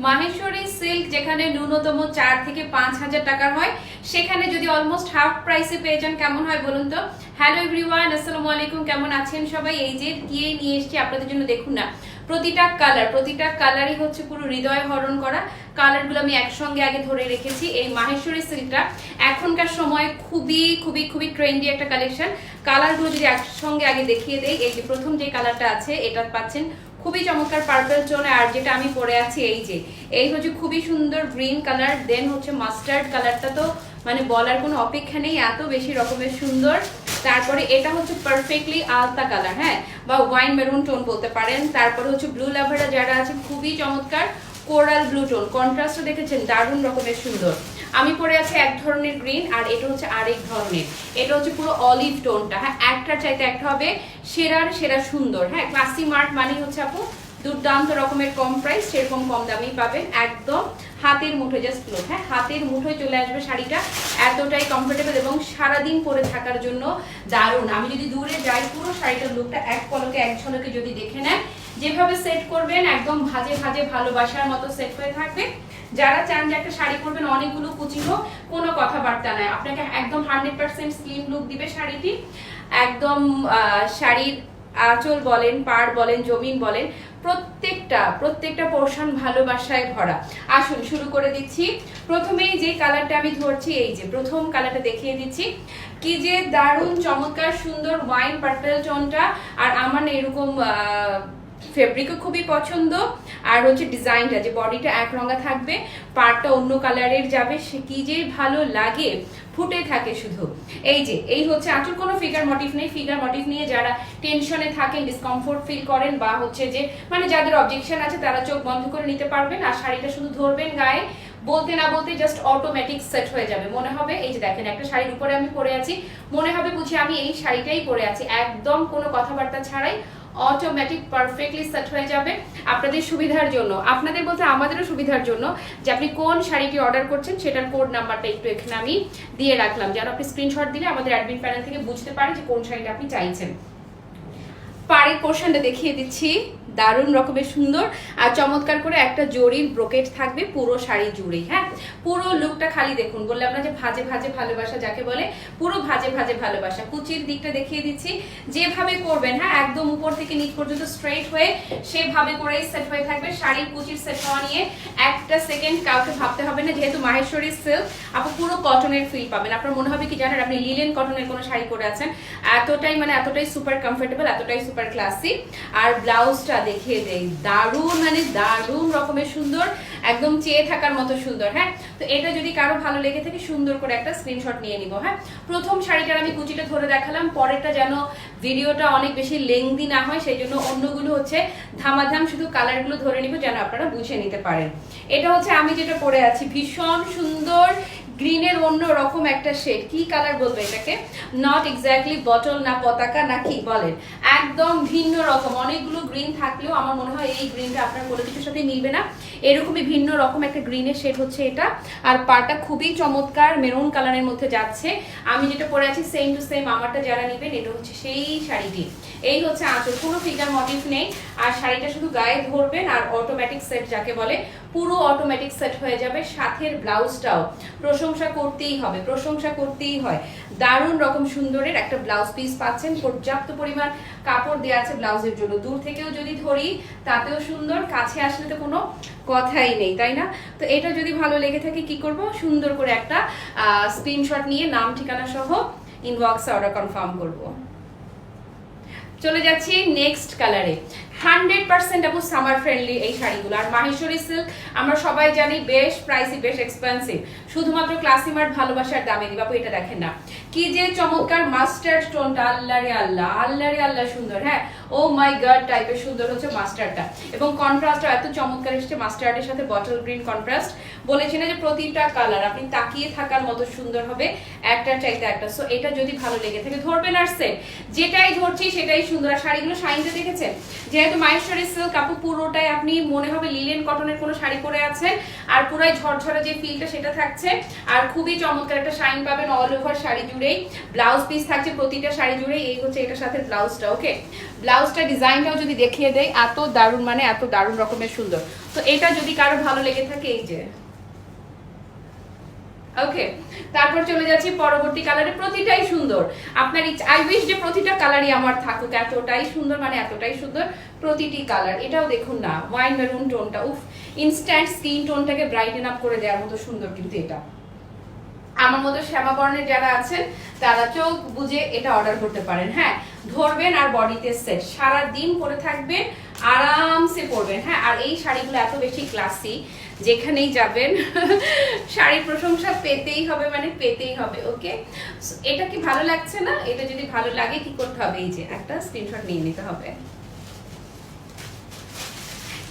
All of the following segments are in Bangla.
মাহেশ্বরী সিল্ক যেখানে ন্যূনতম 4 থেকে 5,000 টাকার হয়, সেখানে যদি অলমোস্ট হাফ প্রাইসে পেয়ে যান কেমন হয় বলুন তো। হ্যালো এভরিওয়ান, আসসালামু আলাইকুম, কেমন আছেন সবাই? এই যে কি নিয়ে এসেছি আপনাদের জন্য, দেখুন না প্রতিটা কালারই হচ্ছে পুরো হৃদয় হরণ করা। কালারগুলো আমি একসঙ্গে আগে ধরে রেখেছি। এই মাহেশ্বরী সিল্কটা এখনকার সময় খুবই খুবই খুবই ট্রেন্ডি একটা কালেকশন। কালারগুলো যদি একসঙ্গে আগে দেখিয়ে দেই, এই যে প্রথম যে কালারটা আছে এটা পাচ্ছেন খুবই চমৎকার পার্পল টোনে, আর যেটা আমি পরে আছি এই হচ্ছে খুবই সুন্দর গ্রিন কালার, দেন হচ্ছে মাস্টার্ড কালারটা তো মানে বলার কোনো অপেক্ষা নেই, এত বেশি রকমের সুন্দর। তারপরে এটা হচ্ছে পারফেক্টলি আলতা কালার, হ্যাঁ, বা ওয়াইন মেরুন টোন বলতে পারেন। তারপরে হচ্ছে ব্লু লাভাররা যারা আছে খুবই চমৎকার কোরাল ব্লু টোন, কন্ট্রাস্টও দেখেছেন দারুণ রকমের সুন্দর। আমি পরে আছি এক ধরনের গ্রিন, আর এটা হচ্ছে আরেক ধরনের, এটা হচ্ছে পুরো অলিভ টোনটা, হ্যাঁ, একটার চাইতে একটা হবে সেরা সুন্দর। হ্যাঁ, ক্লাসি মার্ট মানে হচ্ছে আপু দুর্দান্ত রকমের কম প্রাইস, সেরকম কম দামেই পাবেন, একদম হাতের মুঠোয়, জাস্ট লোক, হ্যাঁ, হাতের মুঠোয় চলে আসবে শাড়িটা, এতটাই কমফোর্টেবল এবং সারাদিন পরে থাকার জন্য দারুণ। আমি যদি দূরে যাই, পুরো শাড়িটার লুকটা এক পলকে এক ঝলকে যদি দেখে নেন, যেভাবে সেট করবেন একদম ভাজে ভাজে ভালোবাসার মতো সেট হয়ে থাকবে। যারা চান যে একটা শাড়ি পরবেন অনেকগুলো কুচি হোক, কোনো কথাবার্তা নাই, আপনাকে একদম 100% স্লিম লুক দিবে শাড়িটি। একদম শাড়ির আঁচল বলেন, পাড় বলেন, জমিন বলেন, প্রত্যেকটা পোর্শন ভালোবাসায় ভরা। আসুন শুরু করে দিচ্ছি। প্রথমেই যে কালারটা আমি ধরছি, এই যে প্রথম কালারটা দেখিয়ে দিচ্ছি, কি যে দারুণ চমৎকার সুন্দর ওয়াইন পার্পল টোনটা। আর আমার এরকম ফেব্রিকও খুবই পছন্দ, আর হচ্ছে ডিজাইনটা যে বডিটা এক রঙা থাকবে, পাড়টা অন্য কালারের যাবে, সে কি যে ভালো লাগে, ফুটে থাকে শুধু। এই হচ্ছে আঁচল, কোনো ফিগার মোটিভ নেই। ফিগার মোটিভ নিয়ে যারা টেনশনে থাকেন, ডিসকমফোর্ট ফিল করেন, বা হচ্ছে যে মানে যাদের অবজেকশন আছে, তারা চোখ বন্ধ করে নিতে পারবেন। আর শাড়িটা শুধু ধরবেন গায়ে, বলতে না বলতে জাস্ট অটোমেটিক সেট হয়ে যাবে। মনে হবে এই যে দেখেন একটা শাড়ির উপরে আমি পরে আছি, মনে হবে বুঝি আমি এই শাড়িটাই পরে আছি, একদম কোনো কথাবার্তা ছাড়াই অটোমেটিক পারফেক্টলি সেট হয়ে যাবে। আপনাদের সুবিধার জন্য, আপনাদের বলতে আমাদেরও সুবিধার জন্য, যে আপনি কোন শাড়িটি অর্ডার করছেন সেটার কোড নাম্বারটা একটু এখানে আমি দিয়ে রাখলাম, যেন আপনি স্ক্রিনশট দিলে আমাদের অ্যাডমিন প্যানেল থেকে বুঝতে পারেন যে কোন শাড়িটা আপনি চাইছেন। পাড়ের পোর্শনটা দেখিয়ে দিচ্ছি, দারুণ রকমের সুন্দর, আর চমৎকার করে একটা জরির ব্রোকেট থাকবে পুরো শাড়ি জুড়েই। হ্যাঁ, পুরো লুকটা খালি দেখুন, বললাম না যে ভাজে ভাজে ভালোবাসা যাকে বলে, পুরো ভাজে ভাজে ভালোবাসা। কুচির দিকটা দেখিয়ে দিচ্ছি, যেভাবে করবেন, হ্যাঁ, একদম উপর থেকে নিচ পর্যন্ত স্ট্রেট হয়ে সেভাবে করেই সেট হয়ে থাকবে। শাড়ির কুচির সেট হওয়া নিয়ে একটা সেকেন্ড কাউকে ভাবতে হবে না, যেহেতু মাহেশ্বরী সিল্ক, আপনি পুরো কটনের ফিল পাবেন। আপনার মনে হবে কি জানেন, আপনি লিলেন কটনের কোনো শাড়ি পরে আছেন, এতটাই সুপার কমফোর্টেবল, এতটাই সুপার ক্লাসি। আর ব্লাউজটা দেখিয়ে দেই, দারুণ মানে দারুণ রকমের সুন্দর, একদম চেয়ে থাকার মতো সুন্দর। হ্যাঁ, তো এটা যদি কারো ভালো লেগে থাকে সুন্দর করে একটা স্ক্রিনশট নিয়ে নিব। হ্যাঁ, প্রথম শাড়িটার আমি কুচিটা ধরে দেখালাম, পরেরটা যেন ভিডিওটা অনেক বেশি লেংদি না হয়, সেই জন্য অন্যগুলো হচ্ছে ধামাধাম শুধু কালারগুলো ধরে নিব, যেন আপনারা বুঝে নিতে পারেন। এটা হচ্ছে আমি যেটা পরে আছি, ভীষণ সুন্দর গ্রিনের অন্য রকম একটা শেড, কি কালার বলবো এটাকে, নট এক্স্যাক্টলি বটল না পতাকা না কি বলেন, একদম ভিন্ন রকম। অনেকগুলো গ্রিন থাকলেও আমার মনে হয় এই গ্রিনটা আপনার কোনো কিছুর সাথে মিলবে না, এরকমই ভিন্ন রকম একটা গ্রিনের শেড হচ্ছে এটা। আর পাড়টা খুবই চমৎকার মেরুন কালারের মধ্যে যাচ্ছে। আমি যেটা পরে আছি সেম টু সেম, আমারটা যারা নেবেন এটা হচ্ছে সেই শাড়িটি। এই হচ্ছে আঁচল, কোনো ফিগার মোটিভ নেই, আর শাড়িটা শুধু গায়ে ধরবেন আর অটোমেটিক সেট যাকে বলে, পুরো অটোমেটিক সেট হয়ে যাবে। সাথের ব্লাউজটাও প্রশংসা করতেই হয়, দারুণ রকম সুন্দরের একটা ব্লাউজ পিস পাচ্ছেন, পর্যাপ্ত পরিমাণ কাপড় দেওয়া আছে ব্লাউজের জন্য। দূর থেকেও যদি ধরি তাতেও সুন্দর, কাছে আসলে তো কোনো কথাই নেই, তাই না? তো এটা যদি ভালো লেগে থাকে কি করব, সুন্দর করে একটা স্ক্রিনশট নিয়ে নাম ঠিকানা সহ ইনবক্সে অর্ডার কনফার্ম করব। চলে যাচ্ছি নেক্সট কালারে। 100% আপু সামার ফ্রেন্ডলি এই শাড়িগুলো। আর মাহেশ্বরী সিল্ক আমরা সবাই জানি বেশ প্রাইসি, বেশ এক্সপেন্সিভ, শুধুমাত্র ক্লাসি মার্ট ভালোবাসার দামে দিব। আপু এটা দেখেন না, কি যে চমৎকার মাস্টার্ড টোনটা, আল্লাহ রে আল্লাহ সুন্দর। হ্যাঁ, ও মাই গড টাইপের সুন্দর হচ্ছে মাস্টার্ডটা, এবং কন্ট্রাস্টটা এত চমৎকার এসেছে মাস্টার্ডের সাথে বটল গ্রিন কন্ট্রাস্ট। বলেছি না যে প্রতিটা কালার আপনি তাকিয়ে থাকার মতো সুন্দর হবে, একটার চাইতে একটা। সো এটা যদি ভালো লেগে থাকে ধরবেন আর সেট, যেটাই ধরছি সেটাই সুন্দর। আর শাড়িগুলো শাইনটা দেখেছেন, যেহেতু মাহেশ্বরী সিল্ক আপু পুরোটাই আপনি মনে হবে লিলেন কটনের কোনো শাড়ি পরে আছেন, আর পুরাই ঝরঝরা যে ফিলটা সেটা থাকছে, আর খুবই চমৎকার একটা শাইন পাবেন অল ওভার শাড়ি জুড়েই। ব্লাউজ পিস থাকছে প্রতিটা শাড়ি জুড়েই। এই হচ্ছে এটার সাথে ব্লাউজটা। ওকে, ব্লাউজটা ডিজাইনটাও যদি দেখিয়ে দেয়, এত দারুণ, মানে এত দারুণ রকমের সুন্দর। তো এটা যদি কারো ভালো লেগে থাকে, এই যে ওকে। তারপর চলে যাচ্ছি পরবর্তী কালারে। প্রতিটাই সুন্দর, আপনার আই উইশ যে প্রতিটা কালারই আমার থাকুক, এতটাই সুন্দর, মানে এতটাই সুন্দর প্রতিটি কালার। এটাও দেখুন না, ওয়াইন মেরুন টোনটা, উফ, ইনস্ট্যান্ট স্কিন টোনটাকে ব্রাইটেন আপ করে দেওয়ার মতো সুন্দর। কিন্তু এটা আমার মতো শ্যামা বর্ণের যারা আছেন তারা চোখ বুঝে এটা অর্ডার করতে পারেন। হ্যাঁ, ধরবেন আর বডিতে সেট, সারা দিন পরে থাকবেন, আরামসে পরবেন। হ্যাঁ, আর এই শাড়িগুলো এত বেশি ক্লাসি, যেখানেই যাবেন শাড়ির প্রশংসা পেতেই হবে, মানে পেতেই হবে। ওকে, এটা কি ভালো লাগছে না? এটা যদি ভালো লাগে কি করতে হবে, এই যে একটা স্ক্রিনশট নিয়ে নিতে হবে।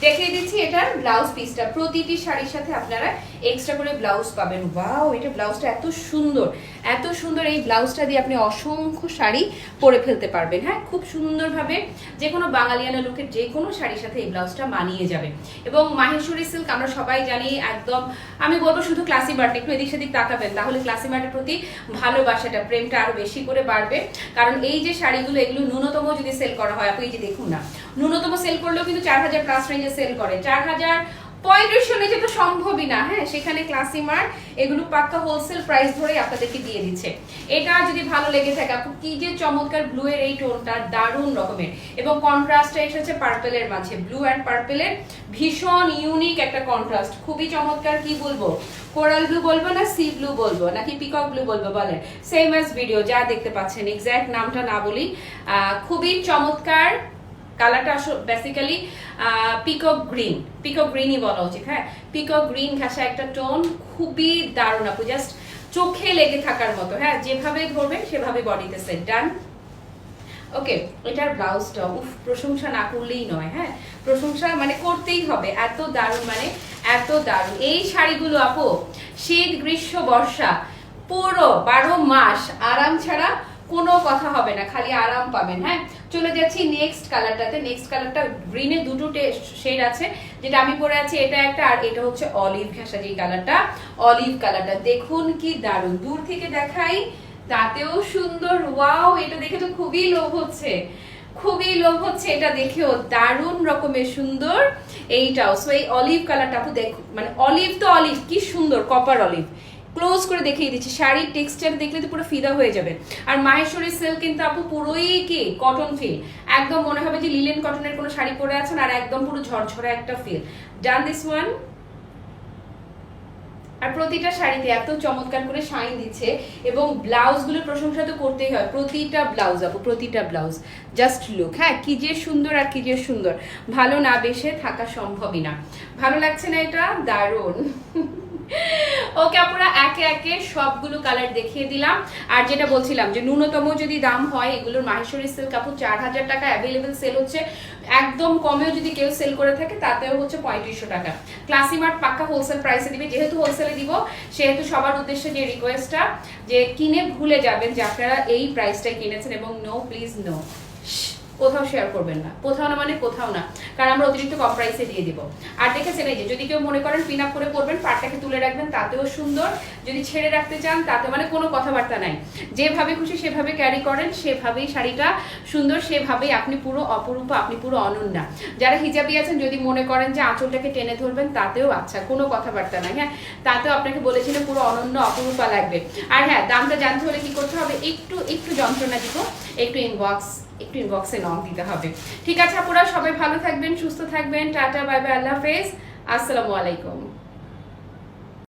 দেখিয়ে দিচ্ছি এটার ব্লাউজ পিসটা। প্রতিটি শাড়ির সাথে আপনারা এক্সট্রা করে ব্লাউজ পাবেন। ওয়াও, এটা ব্লাউজটা এত সুন্দর, এত সুন্দর। এই ব্লাউজটা দিয়ে আপনি অসংখ্য শাড়ি পরে ফেলতে পারবেন। হ্যাঁ, খুব সুন্দরভাবে যে কোনো বাঙালিয়ানা লুকের যে কোনো শাড়ির সাথে এই ব্লাউজটা মানিয়ে যাবে। এবং মাহেশ্বরী সিল্ক আমরা সবাই জানি একদম, আমি বলবো শুধু ক্লাসি মার্ট, একটু এদিক সেদিক তাকাবেন, তাহলে ক্লাসি মার্টের প্রতি ভালোবাসাটা, প্রেমটা আরো বেশি করে বাড়বে। কারণ এই যে শাড়িগুলো, এগুলো ন্যূনতম যদি সেল করা হয়, আপনি এই যে দেখুন না, ন্যূনতম সেল করলেও কিন্তু 4000 প্লাস রেঞ্জে সেল করে। 4035 নিচে তো সম্ভবই না। হ্যাঁ, সেখানে ক্লাসি মার্ট এগুলো পাক্কা হোলসেল প্রাইস ধরে আপনাদেরকে দিয়ে দিচ্ছে। এটা যদি ভালো লেগে থাকে, আপু কি যে চমৎকার ব্লু এর এই টোনটা, দারুণ রকমের। এবং কন্ট্রাস্টটা এসেছে পার্পেলের মাঝে, ব্লু অ্যান্ড পার্পেলের ভীষণ ইউনিক একটা কন্ট্রাস্ট, খুবই চমৎকার। কি বলবো, কোরাল ব্লু বলবো না সি ব্লু বলবো নাকি পিকক ব্লু বলবো বলেন? সেম অ্যাজ ভিডিও যা দেখতে পাচ্ছেন, এক্স্যাক্ট নামটা না বলি, খুবই চমৎকার কালারটা। বেসিক্যালি পিকক গ্রিন, পিকক গ্রিনই বলা উচিত। হ্যাঁ, পিকক গ্রিন ঘাসা একটা টোন, খুবই দারুণ আপু, জাস্ট চোখে লেগে থাকার মতো। হ্যাঁ, যেভাবে ধরবেন সেভাবে বডিতে সেট। ডান। ওকে, এটার ব্লাউজটা উফ, প্রশংসা না করলেই নয়। হ্যাঁ, প্রশংসা মানে করতেই হবে, এত দারুণ, মানে এত দারুণ। এই শাড়িগুলো আপু শীত গ্রীষ্ম বর্ষা পুরো 12 মাস আরাম ছাড়া কোনো কথা হবে না, খালি আরাম পাবেন। হ্যাঁ, চলে যাচ্ছি নেক্সট কালারটাতে। নেক্সট কালারটা গ্রিনে দুটো শেড আছে, যেটা আমি পরে আছি এটা একটা, আর এটা হচ্ছে অলিভ ঘাসা যে কালারটা, অলিভ কালারটা দেখুন কি দারুণ। দূর থেকে দেখাই তাতেও সুন্দর। ওয়াও, এটা দেখে তো খুবই লোভ হচ্ছে, খুবই লোভ হচ্ছে, এটা দেখেও দারুণ রকমের সুন্দর এইটাও। সো এই অলিভ কালারটা আপু দেখুন, মানে অলিভ তো অলিভ, কি সুন্দর কপার অলিভ। ক্লোজ করে দেখিয়ে দিচ্ছি, শাড়ির টেক্সচার দেখলে তো পুরো ফিদা হয়ে যাবে। আর মাহেশ্বরী সিল্ক কিন্তু আপু পুরোই কি কটন ফিল, একদম মনে হবে যে লিলেন কটনের কোনো শাড়ি পরে আছেন, আর একদম পুরো ঝরঝরা একটা ফিল। Done this one. আর প্রতিটা শাড়িতে এত চমৎকার করে শাইন দিচ্ছে, এবং ব্লাউজগুলোর প্রশংসা তো করতেই হয়। প্রতিটা ব্লাউজ আপু, প্রতিটা ব্লাউজ জাস্ট লুক। হ্যাঁ, কি যে সুন্দর, আর কি যে সুন্দর, ভালো না বেশে থাকা সম্ভবই না। ভালো লাগছে না এটা? দারুণ। ওকে আপুরা, একে একে সবগুলো কালার দেখিয়ে দিলাম। আর যেটা বলছিলাম যে ন্যূনতম যদি দাম হয়, এগুলোর মাহেশ্বরী সিল্ক আপু 4000 টাকা অ্যাভেলেবেল সেল হচ্ছে। একদম কমেও যদি কেউ সেল করে থাকে তাতেও হচ্ছে 3500 টাকা। ক্লাসি মার্ট পাক্কা হোলসেল প্রাইসে দিবে। যেহেতু হোলসেলে দিব, সেহেতু সবার উদ্দেশ্যে যে রিকোয়েস্টটা, যে কিনে ভুলে যাবেন যে আপনারা এই প্রাইসটাই কিনেছেন, এবং নো, প্লিজ নো, কোথাও শেয়ার করবেন না, কোথাও না মানে কোথাও না, কারণ আমরা অতিরিক্ত কম প্রাইসে দিয়ে দিব। আর দেখেছেন এই যে, যদি কেউ মনে করেন পিন আপ করে পরবেন, পাটটাকে তুলে রাখবেন, তাতেও সুন্দর। যদি ছেড়ে রাখতে চান তাতে মানে কোনো কথাবার্তা নাই, যেভাবে খুশি সেভাবে ক্যারি করেন, সেভাবেই শাড়িটা সুন্দর, সেভাবেই আপনি পুরো অপরূপা, আপনি পুরো অনন্যা। যারা হিজাবি আছেন, যদি মনে করেন যে আঁচলটাকে টেনে ধরবেন, তাতেও আচ্ছা, কোনো কথাবার্তা নাই। হ্যাঁ, তাতেও আপনাকে বলেছিলেন পুরো অনন্য অপরূপা লাগবে। আর হ্যাঁ, দামটা জানতে হলে কি করতে হবে, একটু যন্ত্রণা দিব, একটু ইনবক্সে নক দিতে হবে। ঠিক আছে আপুরা, সবাই ভালো থাকবেন, সুস্থ থাকবেন। টাটা, বাই বাই, আল্লাহ হাফেজ, আসসালামু আলাইকুম।